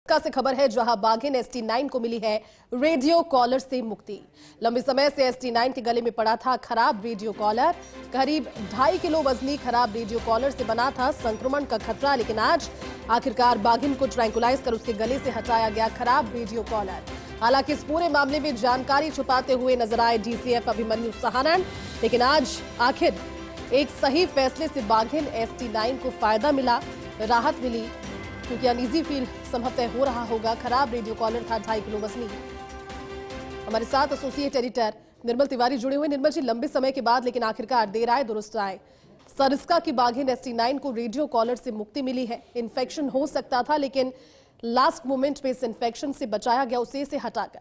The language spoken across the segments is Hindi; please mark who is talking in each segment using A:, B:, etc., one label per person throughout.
A: का से खबर है जहां बाघिन ST9 को मिली है रेडियो कॉलर से मुक्ति। लंबे समय से ST9 के गले में पड़ा था खराब रेडियो कॉलर। करीब 2.5 किलो वजनी खराब रेडियो कॉलर से बना था संक्रमण का खतरा, लेकिन आज आखिरकार बाघिन को ट्रैंकुलाइज कर उसके गले से हटाया गया खराब रेडियो कॉलर। हालांकि इस पूरे मामले में जानकारी छुपाते हुए नजर आए DCF अभिमन्यु सहानन, लेकिन आज आखिर एक सही फैसले से बाघिन ST9 को फायदा मिला, राहत मिली, क्योंकि अनईजी फील संभवतः हो रहा होगा। खराब रेडियो कॉलर था 2.5 किलो वजनी। हमारे साथ एसोसिएट एडिटर निर्मल तिवारी जुड़े हुए। निर्मल जी, लंबे समय के बाद लेकिन आखिरकार देर आए दुरुस्त आए, सरिस्का की बाघिन ST9 को रेडियो कॉलर से मुक्ति मिली है। इन्फेक्शन हो सकता था, लेकिन लास्ट मोमेंट में इस इन्फेक्शन से बचाया गया, उसे से हटाकर।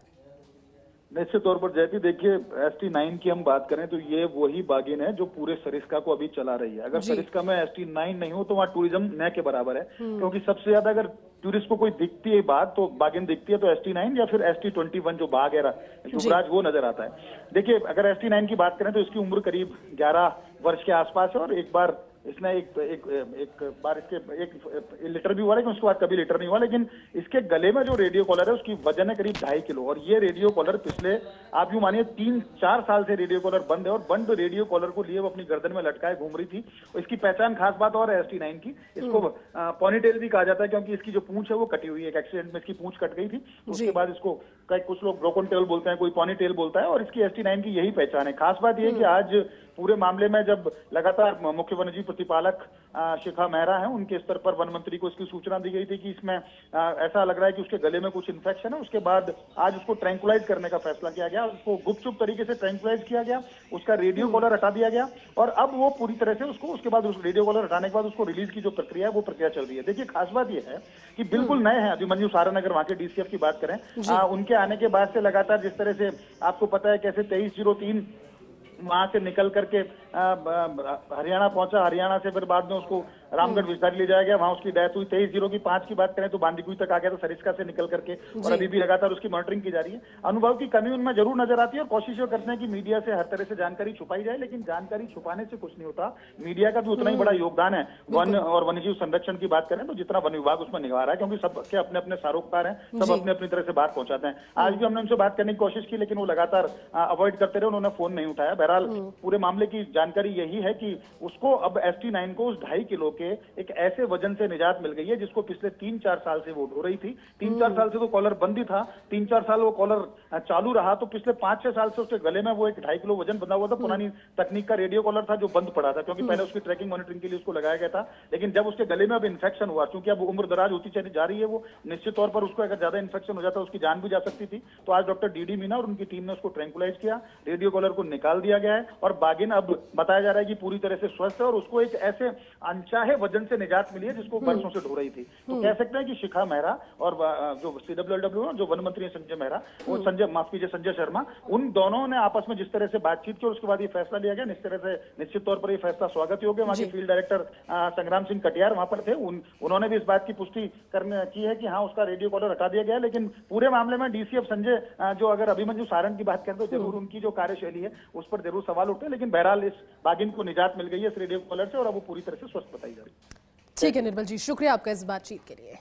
B: निश्चित तौर पर जयती, देखिए ST9 की हम बात करें तो ये वही बाघिन है जो पूरे सरिस्का को अभी चला रही है। अगर सरिस्का में ST9 नहीं हो तो वहाँ टूरिज्म न के बराबर है, क्योंकि सबसे ज्यादा अगर टूरिस्ट को कोई दिखती है बाघ तो बाघिन दिखती है तो ST9 या फिर ST21 जो बाघ है युवराज, वो नजर आता है। देखिए, अगर ST9 की बात करें तो इसकी उम्र करीब 11 वर्ष के आसपास है, और एक बार इसने एक बार इसके 1 लीटर भी हुआ, लेकिन उसके बाद कभी लीटर नहीं हुआ। लेकिन इसके गले में जो रेडियो कॉलर है उसकी वजन है करीब 2.5 किलो, और ये रेडियो कॉलर पिछले आप यूं मानिए 3-4 साल से रेडियो कॉलर बंद है, और बंद रेडियो कॉलर को लिए वो अपनी गर्दन में लटकाए घूम रही थी। और इसकी पहचान खास बात और है ST9 की, इसको पॉनीटेल भी कहा जाता है, क्योंकि इसकी जो पूंछ है वो कटी हुई है। एक एक्सीडेंट में इसकी पूंछ कट गई थी, तो उसके बाद इसको कुछ लोग ब्रोकन टेल बोलते हैं, कोई पॉनीटेल बोलता है, और इसकी ST9 की यही पहचान है। खास बात यह है कि आज पूरे मामले में जब लगातार मुख्य वन्यजीव प्रतिपालक शिखा मेहरा है, उनके स्तर पर वन मंत्री को इसकी सूचना दी गई थी कि इसमें ऐसा लग रहा है कि उसके गले में कुछ इन्फेक्शन है। उसके बाद आज उसको ट्रैंकुलाइज करने का फैसला किया गया, उसको गुपचुप तरीके से ट्रैंकुलाइज किया गया, उसका रेडियो कॉलर हटा दिया गया, और अब वो पूरी तरह से उसके बाद उस रेडियो कॉलर हटाने के बाद उसको रिलीज की जो प्रक्रिया है वो प्रक्रिया चल रही है। देखिए, खास बात यह है कि बिल्कुल नए हैं अभिमन्यु सहानन। अगर वहां के DCF की बात करें, उनके आने के बाद से लगातार जिस तरह से आपको पता है कैसे 2303 वहां से निकल करके हरियाणा पहुंचा, हरियाणा से फिर बाद में उसको रामगढ़ विस्तारी ले जाया गया, वहां उसकी डेथ हुई। 2305 की बात करें तो बांदीकुई तक आ गया था सरिस्का से निकल करके, और अभी भी लगातार उसकी मॉनिटरिंग की जा रही है। अनुभव की कमी उनमें जरूर नजर आती है, और कोशिश करते हैं कि मीडिया से हर तरह से जानकारी छुपाई जाए, लेकिन जानकारी छुपाने से कुछ नहीं होता। मीडिया का भी उतना ही बड़ा योगदान है। वन और वन्यजीव संरक्षण की बात करें तो जितना वन विभाग उसमें निभा रहा है, क्योंकि सबके अपने अपने सारोकार हैं, सब अपने अपनी तरह से बात पहुंचाते हैं। आज भी हमने उनसे बात करने की कोशिश की, लेकिन वो लगातार अवॉइड करते रहे, उन्होंने फोन नहीं उठाया। बहरहाल पूरे मामले की जानकारी यही है कि उसको अब ST9 को उस 2.5 किलो के एक ऐसे वजन से निजात मिल गई है जिसको पिछले 3-4 साल से वो ढो रही थी। 3-4 साल से तो कॉलर बंद ही था, 3-4 साल वो कॉलर चालू रहा, तो पिछले 5-6 साल से उसके गले में वो एक 2.5 किलो वजन बंधा हुआ था। पुरानी तकनीक का रेडियो कॉलर था जो बंद पड़ा था, क्योंकि पहले उसकी ट्रैकिंग मॉनिटरिंग के लिए उसको लगाया गया था। लेकिन जब उसके गले में अब इन्फेक्शन हुआ, क्योंकि अब उम्र दराज होती चली जा रही है, वो निश्चित तौर पर उसको अगर ज्यादा इन्फेक्शन हो जाता उसकी जान भी जा सकती थी। तो आज डॉक्टर DD मीना और उनकी टीम ने उसको ट्रैंकुलाइज किया, रेडियो कॉलर को निकाल दिया गया है, और बाघिन अब बताया जा रहा है कि पूरी तरह से स्वस्थ है, और उसको एक ऐसे अनचाहे वजन से निजात मिली है जिसको बरसों से ढो रही थी। तो कह सकते हैं कि शिखा मेहरा और जो CWLW जो वन मंत्री संजय मेहरा, वो संजय शर्मा, उन दोनों ने आपस में जिस तरह से बातचीत की और उसके बाद ये फैसला लिया गया, निश्चित तौर पर ये फैसला स्वागत योग्य। वहाँ के फील्ड डायरेक्टर संग्राम सिंह कटियार वहां पर थे, उन्होंने भी इस बात की पुष्टि की है कि हाँ, उसका रेडियो कॉलर हटा दिया गया। लेकिन पूरे मामले में DCF संजय जो अगर अभिमन्यु सहानन की बात करें तो जरूर उनकी जो कार्यशैली है उस पर जरूर सवाल उठे, लेकिन बहरहाल इस बाघिन को निजात मिल गई है इस रेडियो कॉलर से, और अब वो पूरी तरह से स्वस्थ बताई जा रही है।
A: ठीक है निर्मल जी, शुक्रिया आपका इस बातचीत के लिए।